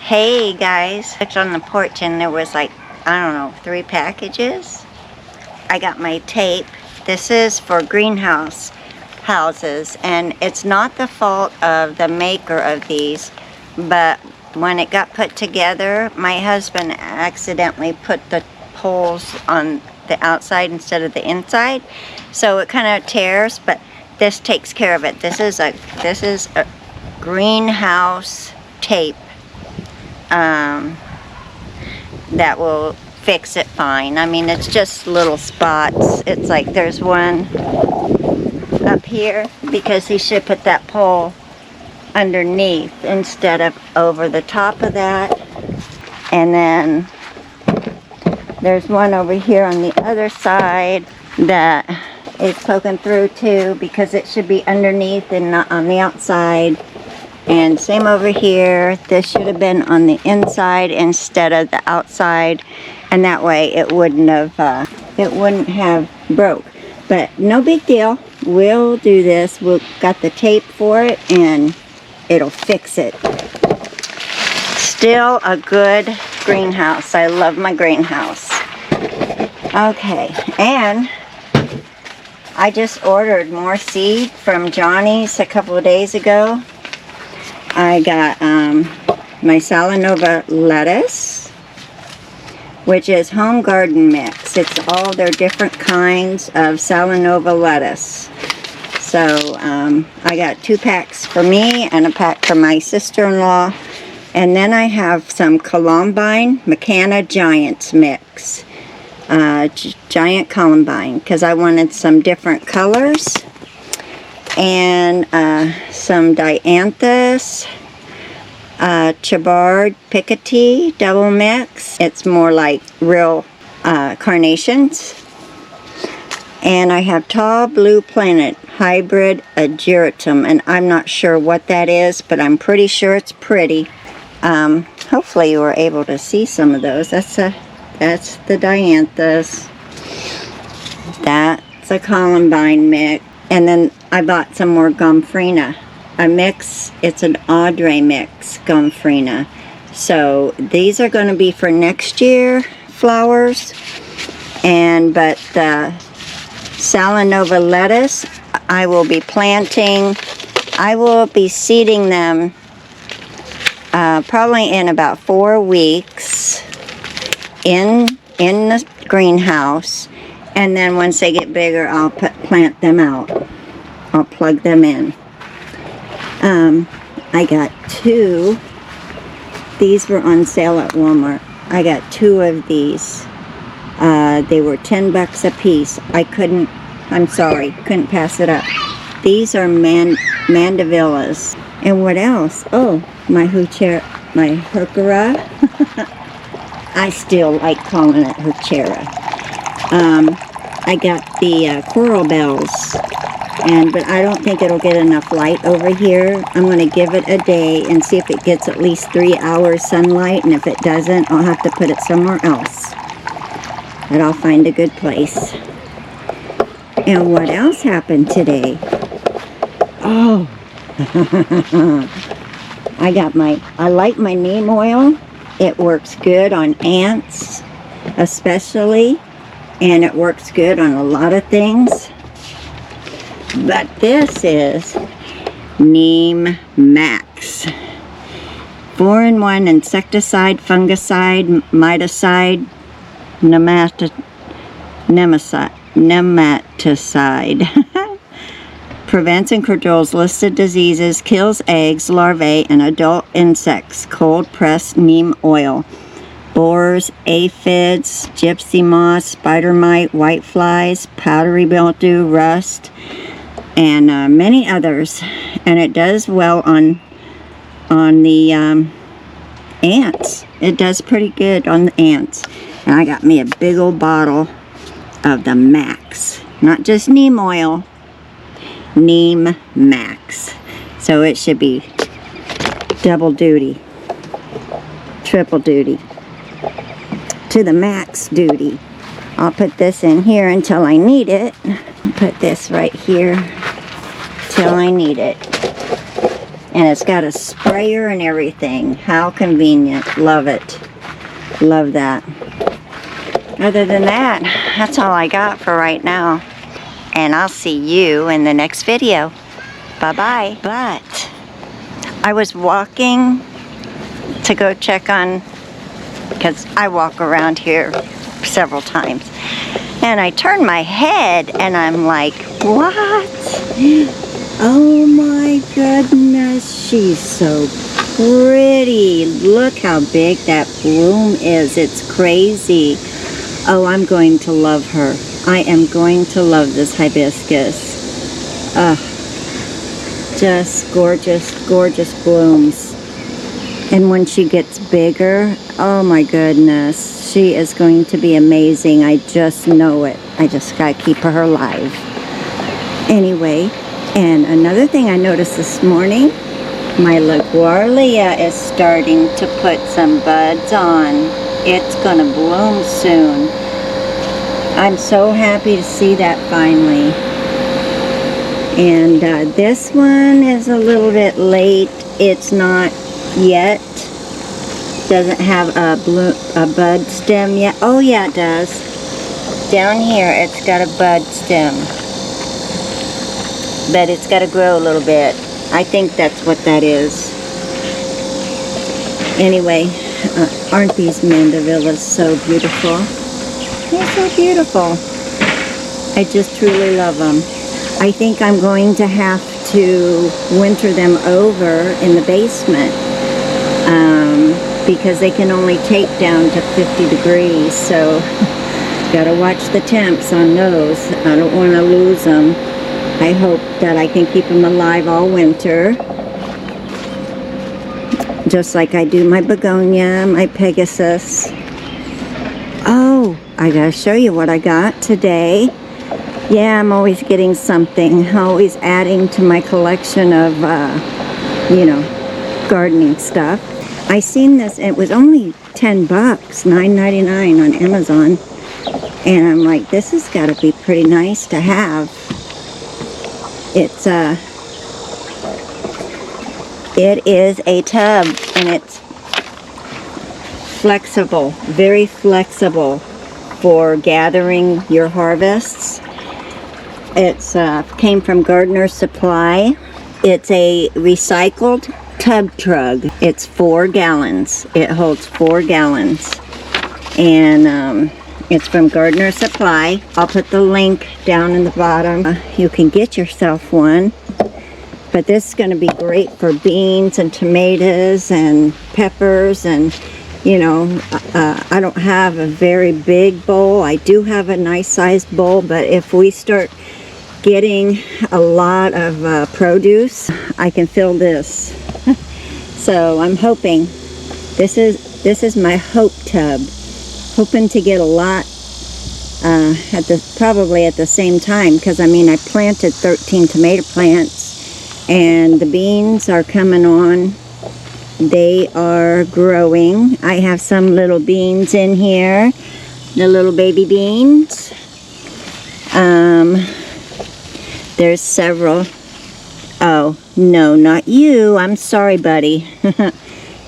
Hey guys, looked on the porch and there was like, I don't know, 3 packages. I got my tape. This is for greenhouse houses, and it's not the fault of the maker of these, but when it got put together, my husband accidentally put the holes on the outside instead of the inside, so it kind of tears, but this takes care of it. This is a greenhouse tape that will fix it fine. I mean, it's just little spots. It's like there's one up here because he should put that pole underneath instead of over the top of that. And then there's one over here on the other side that is poking through too, because it should be underneath and not on the outside. And same over here, this should have been on the inside instead of the outside, and that way it wouldn't have broke. But no big deal, we'll do this. We've got the tape for it and it'll fix it. Still a good greenhouse. I love my greenhouse. Okay, and I just ordered more seed from Johnny's a couple of days ago. I got my Salanova lettuce, which is home garden mix. It's all their different kinds of Salanova lettuce. So I got 2 packs for me and a pack for my sister-in-law. And then I have some Columbine McKenna Giants mix. Giant Columbine, because I wanted some different colors. And some dianthus, Chabard Picotee double mix. It's more like real carnations. And I have Tall Blue Planet Hybrid Ageratum, and I'm not sure what that is, but I'm pretty sure it's pretty. Hopefully you were able to see some of those. That's the dianthus. That's a Columbine mix. And then I bought some more Gomphrena, a mix. It's an Audrey mix, Gomphrena. So these are going to be for next year flowers. But the Salanova lettuce, I will be planting. I will be seeding them probably in about 4 weeks in the greenhouse. And then once they get bigger, I'll plant them out. I'll plug them in. I got 2. These were on sale at Walmart. I got 2 of these. They were $10 a piece. I'm sorry, couldn't pass it up. These are mandavillas. And what else? Oh, my heuchera. I still like calling it heuchera. I got the coral bells, but I don't think it'll get enough light over here. I'm going to give it a day and see if it gets at least 3 hours sunlight, and if it doesn't, I'll have to put it somewhere else. But I'll find a good place. And what else happened today? Oh, I like my neem oil. It works good on ants, especially. And it works good on a lot of things. But this is NeemMax. 4-in-1 insecticide, fungicide, miticide, nematicide. Prevents and controls listed diseases, kills eggs, larvae, and adult insects. Cold pressed neem oil. Borers, aphids, gypsy moth, spider mite, whiteflies, powdery mildew, rust, and many others. And it does well on the ants. It does pretty good on the ants. And I got me a big old bottle of the Max. Not just neem oil, NeemMax. So it should be double duty, triple duty. To the max duty. I'll put this in here until I need it. Put this right here till I need it. And it's got a sprayer and everything. How convenient. Love it. Love that. Other than that, that's all I got for right now. And I'll see you in the next video. Bye-bye. But I was walking to go check on, because I walk around here several times. And I turned my head and I'm like, what? Oh my goodness, she's so pretty. Look how big that bloom is. It's crazy. Oh, I'm going to love her. I am going to love this hibiscus. Just gorgeous, gorgeous blooms. And when she gets bigger, oh my goodness, she is going to be amazing. I just know it. I just gotta keep her alive. Anyway, and another thing I noticed this morning, my Laguardia is starting to put some buds on. It's gonna bloom soon. I'm so happy to see that finally. And this one is a little bit late. It's not yet. Doesn't have a bud stem yet. Oh yeah, it does. Down here it's got a bud stem. But it's got to grow a little bit. I think that's what that is. Anyway, aren't these mandevillas so beautiful? They're so beautiful. I just truly love them. I think I'm going to have to winter them over in the basement because they can only take down to 50 degrees. So gotta watch the temps on those. I don't want to lose them. I hope that I can keep them alive all winter, just like I do my begonia, my Pegasus. Oh, I gotta show you what I got today. Yeah, I'm always getting something, always adding to my collection of, you know, gardening stuff. I seen this, it was only 10 bucks, $9.99 on Amazon. And I'm like, this has got to be pretty nice to have. It is a tub, and it's flexible, very flexible for gathering your harvests. It's came from Gardener Supply. It's a recycled tub trug. It's 4 gallons. It holds 4 gallons. And it's from Gardener Supply. I'll put the link down in the bottom. You can get yourself one. But this is going to be great for beans and tomatoes and peppers. And, you know, I don't have a very big bowl. I do have a nice sized bowl. But if we start getting a lot of produce, I can fill this. So I'm hoping, this is my hope tub. Hoping to get a lot probably at the same time, because I mean I planted 13 tomato plants and the beans are coming on. They are growing. I have some little beans in here, the little baby beans. There's several. Oh no, not you. I'm sorry, buddy.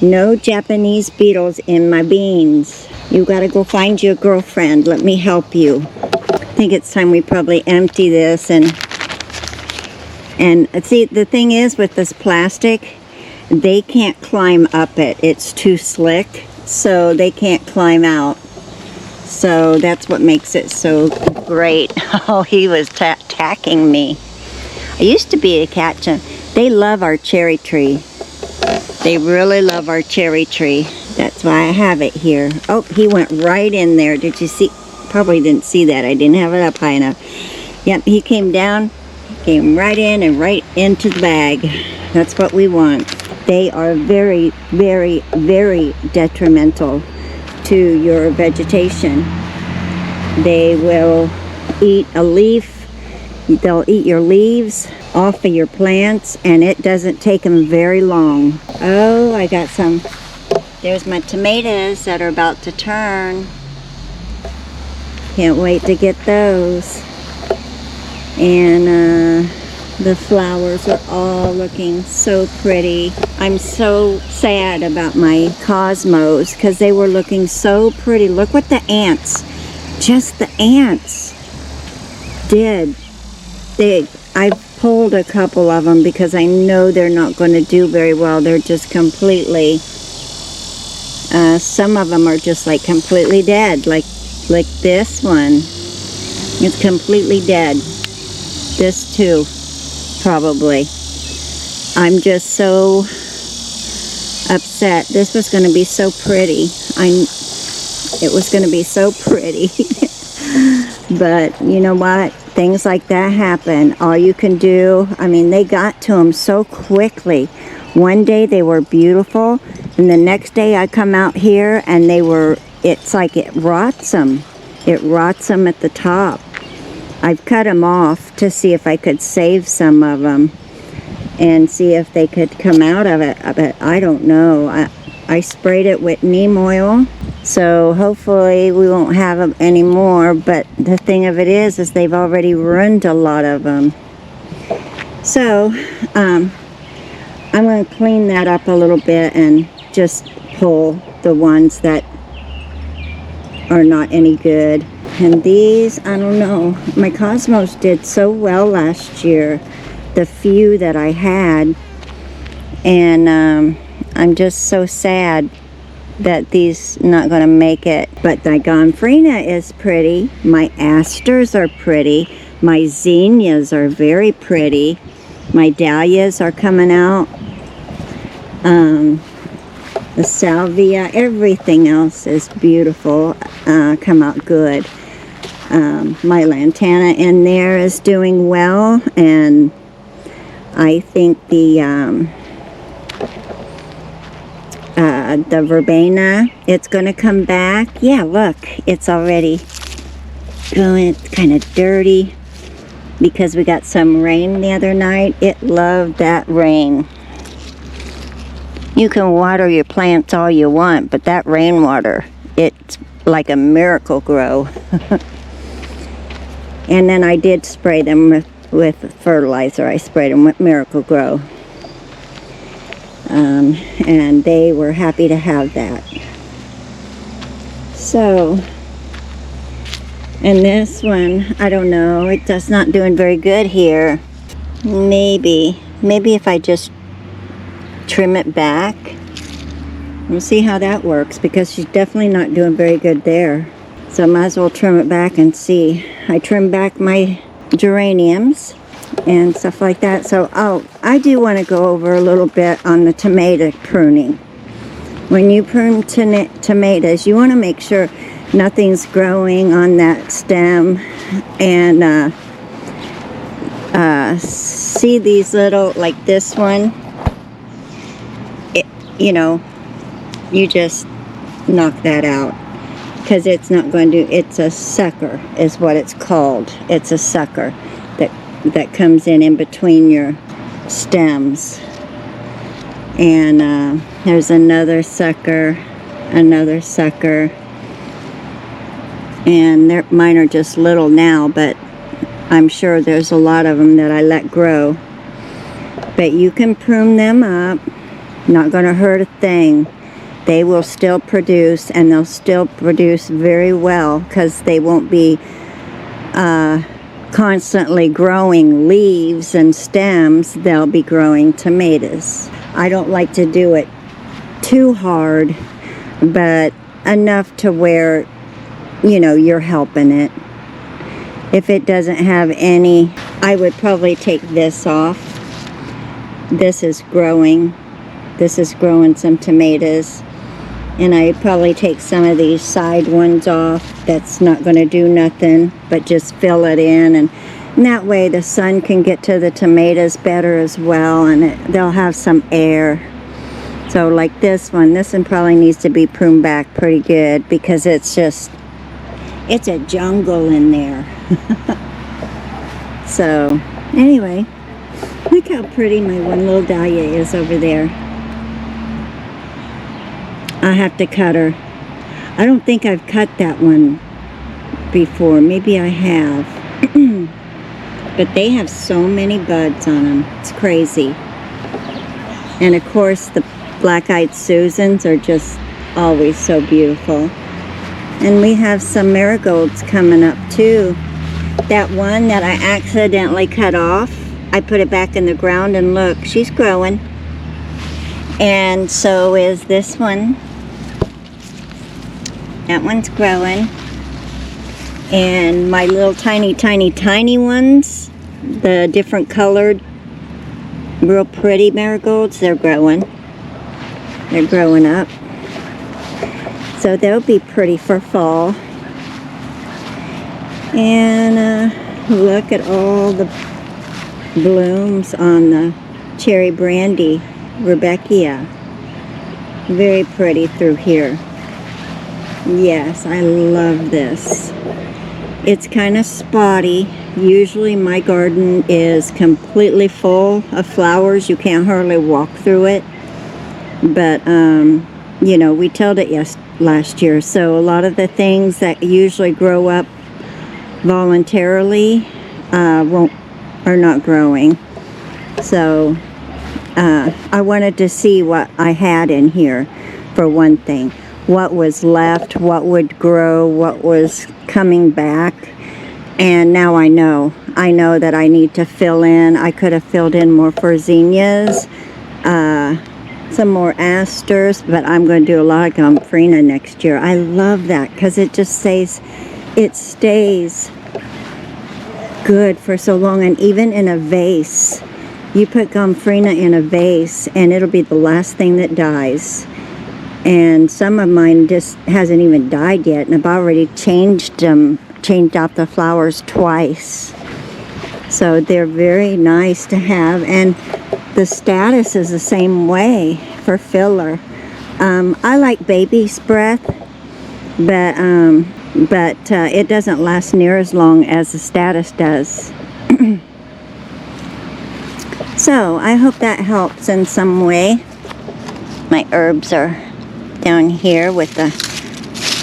No Japanese beetles in my beans. You gotta go find your girlfriend. Let me help you. I think it's time we probably empty this and see, the thing is with this plastic, they can't climb up it. It's too slick, so they can't climb out. So that's what makes it so great. Oh, he was attacking me. I used to be a cat. They love our cherry tree. They really love our cherry tree. That's why I have it here. Oh, he went right in there. Did you see? Probably didn't see that. I didn't have it up high enough. Yep, he came down, came right in and right into the bag. That's what we want. They are very, very, very detrimental to your vegetation. They will eat a leaf. They'll eat your leaves off of your plants, and it doesn't take them very long. Oh, I got some. There's my tomatoes that are about to turn. Can't wait to get those. And The flowers are all looking so pretty. I'm so sad about my cosmos because they were looking so pretty. Look what the ants, just the ants did. I've pulled a couple of them because I know they're not going to do very well. They're just completely, some of them are just like completely dead. Like this one. It's completely dead. This too, probably. I'm just so upset. This was going to be so pretty. It was going to be so pretty. But you know what? Things like that happen. All you can do, I mean, they got to them so quickly. One day they were beautiful, and the next day I come out here and it's like it rots them. It rots them at the top. I've cut them off to see if I could save some of them and see if they could come out of it. But I don't know. I sprayed it with neem oil, so hopefully we won't have them anymore. But the thing of it is they've already ruined a lot of them. So I'm going to clean that up a little bit and just pull the ones that are not any good. And these, I don't know, my cosmos did so well last year, the few that I had, and I'm just so sad that these not going to make it. But the Gonfrina is pretty, my asters are pretty, my zinnias are very pretty, my dahlias are coming out, the salvia, everything else is beautiful, come out good. My lantana in there is doing well, and I think the verbena, it's going to come back. Yeah, look, it's already going. It's kind of dirty because we got some rain the other night. It loved that rain. You can water your plants all you want, but that rainwater, it's like a miracle grow. And then I did spray them with fertilizer. I sprayed them with Miracle Grow. And they were happy to have that. So, and this one, I don't know, it's just not doing very good here. Maybe if I just trim it back. We'll see how that works, because she's definitely not doing very good there. So I might as well trim it back and see. I trim back my geraniums and stuff like that. So I do want to go over a little bit on the tomato pruning. When you prune tomatoes, you want to make sure nothing's growing on that stem. And see these little, like this one, you just knock that out. Because it's not going to, it's a sucker is what it's called. It's a sucker that comes in between your stems. And there's another sucker. And mine are just little now, but I'm sure there's a lot of them that I let grow. But you can prune them up. Not going to hurt a thing. They will still produce, and they'll still produce very well, because they won't be constantly growing leaves and stems. They'll be growing tomatoes. I don't like to do it too hard, but enough to where, you're helping it. If it doesn't have any, I would probably take this off. This is growing some tomatoes. And I'd probably take some of these side ones off. That's not going to do nothing, but just fill it in. And that way the sun can get to the tomatoes better as well, and they'll have some air. So like this one probably needs to be pruned back pretty good, because it's a jungle in there. So anyway, look how pretty my one little dahlia is over there. I have to cut her. I don't think I've cut that one before. Maybe I have. But they have so many buds on them. It's crazy. And of course, the black-eyed Susans are just always so beautiful. And we have some marigolds coming up too. That one that I accidentally cut off, I put it back in the ground, and look, she's growing. And so is this one. That one's growing. And my little tiny ones, the different colored, real pretty marigolds, they're growing. They're growing up. So they'll be pretty for fall. And look at all the blooms on the cherry brandy Rebecca. Very pretty through here. Yes, I love this. It's kind of spotty. Usually my garden is completely full of flowers. You can't hardly walk through it. But, you know, we tilled it last year. So a lot of the things that usually grow up voluntarily are not growing. So I wanted to see what I had in here, for one thing. What was left, what would grow, what was coming back. And now I know that I need to fill in. I could have filled in more Zinnias, some more asters, but I'm going to do a lot of Gomphrena next year. I love that because it just stays good for so long. And even in a vase, you put Gomphrena in a vase and it'll be the last thing that dies. And some of mine just hasn't even died yet, and I've already changed out the flowers twice. So they're very nice to have, and the status is the same way for filler. I like baby's breath, but it doesn't last near as long as the status does. So I hope that helps in some way. My herbs are down here with the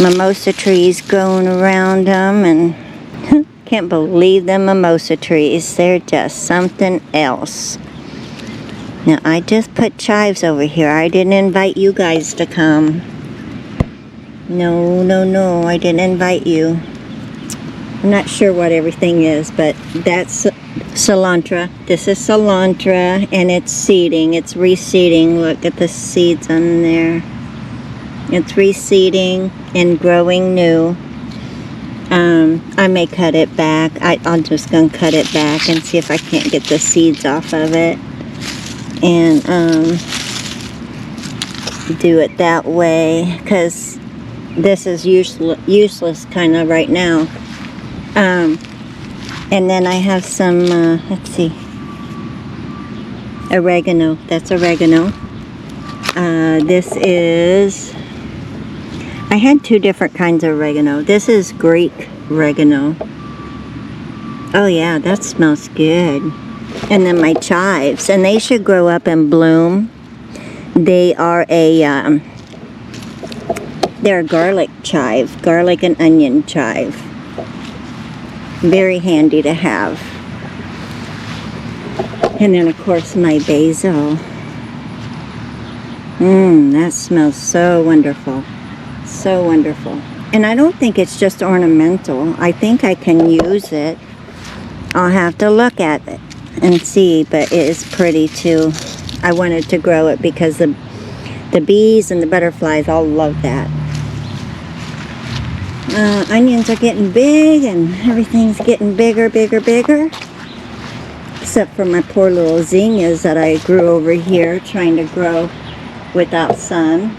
mimosa trees growing around them, and can't believe the mimosa trees. They're just something else. Now I just put chives over here. I didn't invite you guys to come. No, I didn't invite you. I'm not sure what everything is, but that's cilantro. This is cilantro, and it's seeding. It's reseeding. Look at the seeds on there. It's reseeding and growing new. I may cut it back. I'm just going to cut it back and see if I can't get the seeds off of it. And do it that way, because this is useless kind of right now. And then I have some, let's see, oregano. That's oregano. This is... I had two different kinds of oregano. This is Greek oregano. Oh yeah, that smells good. And then my chives, and they should grow up and bloom. They are they're a garlic chive, garlic and onion chive. Very handy to have. And then of course my basil. That smells so wonderful. So wonderful. And I don't think it's just ornamental. I think I can use it. I'll have to look at it and see, but it is pretty too. I wanted to grow it because the bees and the butterflies all love that. Onions are getting big, and everything's getting bigger. Except for my poor little zinnias that I grew over here, trying to grow without sun.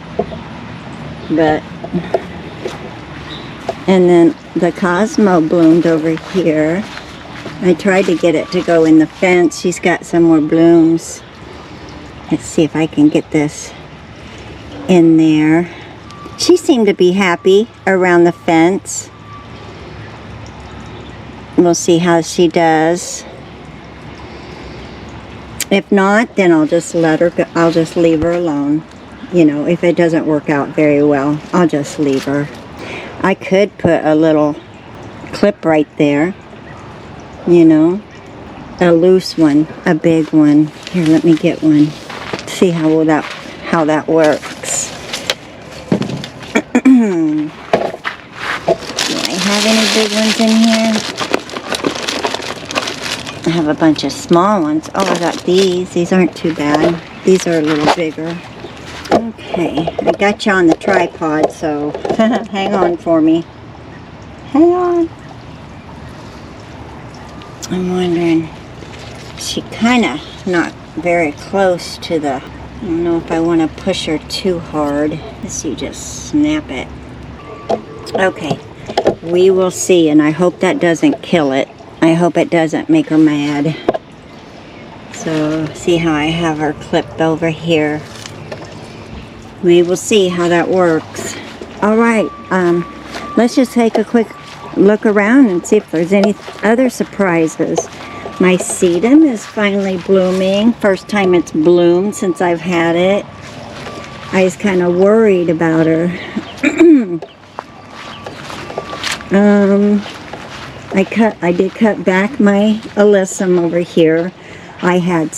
And then the Cosmo bloomed over here. I tried to get it to go in the fence. She's got some more blooms. Let's see if I can get this in there. She seemed to be happy around the fence. We'll see how she does. If not, then I'll just let her go. I'll just leave her alone. You know, if it doesn't work out very well, I'll just leave her. I could put a little clip right there, you know, a loose one, a big one. Here, let me get one. See how that works. Do I have any big ones in here? I have a bunch of small ones. Oh, I got these. These aren't too bad. These are a little bigger. Okay, I got you on the tripod, so hang on for me. Hang on. I'm wondering, she kind of not very close to the, I don't know if I want to push her too hard. Let's you just snap it. Okay, we will see, and I hope that doesn't kill it. I hope it doesn't make her mad. So, see how I have her clipped over here. We will see how that works. Alright, let's just take a quick look around and see if there's any other surprises. My sedum is finally blooming. First time it's bloomed since I've had it. I was kind of worried about her. I did cut back my alyssum over here. I had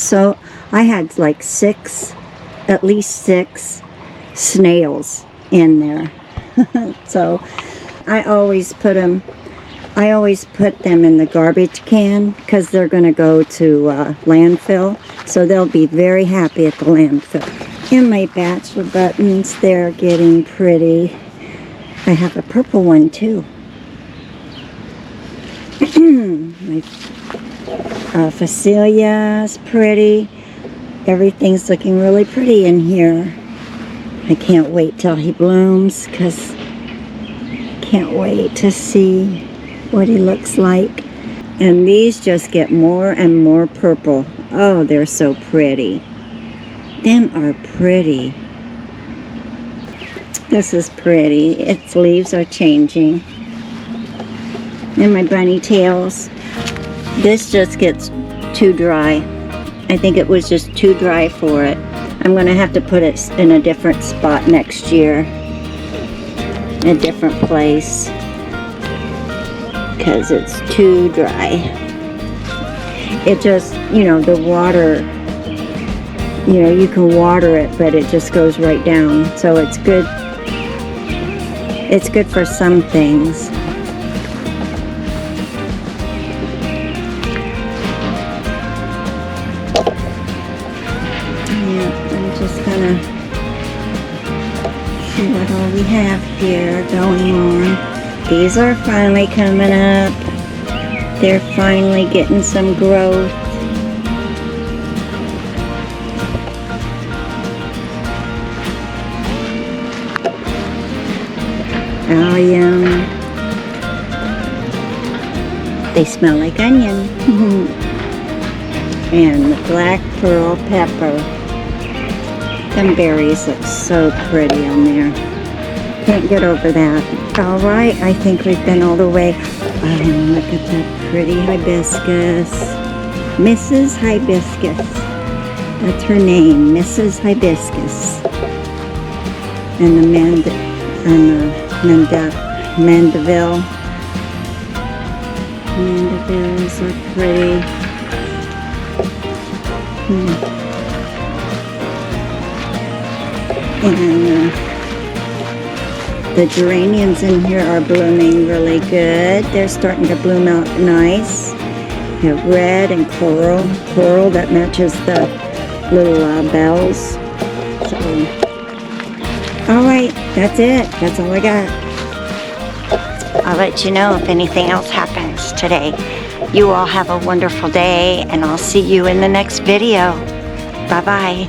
like at least six snails in there. So I always put them in the garbage can because they're going to go to landfill. So they'll be very happy at the landfill. And my bachelor buttons, they're getting pretty. I have a purple one too. My Phacelia is pretty. Everything's looking really pretty in here. I can't wait till he blooms because I can't wait to see what he looks like. And these just get more and more purple. Oh, they're so pretty. Them are pretty. This is pretty. Its leaves are changing. And my bunny tails. This just gets too dry. I think it was just too dry for it. I'm going to have to put it in a different spot next year. A different place. Because it's too dry. It just, the water, you can water it, but it just goes right down. So it's good. It's good for some things. See what all we have here going on. These are finally coming up. They're finally getting some growth. Oh, yum. They smell like onion. And the black pearl pepper. Them berries look so pretty on there. Can't get over that. Alright, I think we've been all the way. Oh, look at that pretty hibiscus. Mrs. Hibiscus. That's her name, Mrs. Hibiscus. And the Mandeville. Mandevilles are pretty. And the geraniums in here are blooming really good. They're starting to bloom out nice. You have red and coral that matches the little bells. So, alright, that's it. That's all I got. I'll let you know if anything else happens today. You all have a wonderful day, and I'll see you in the next video. Bye-bye.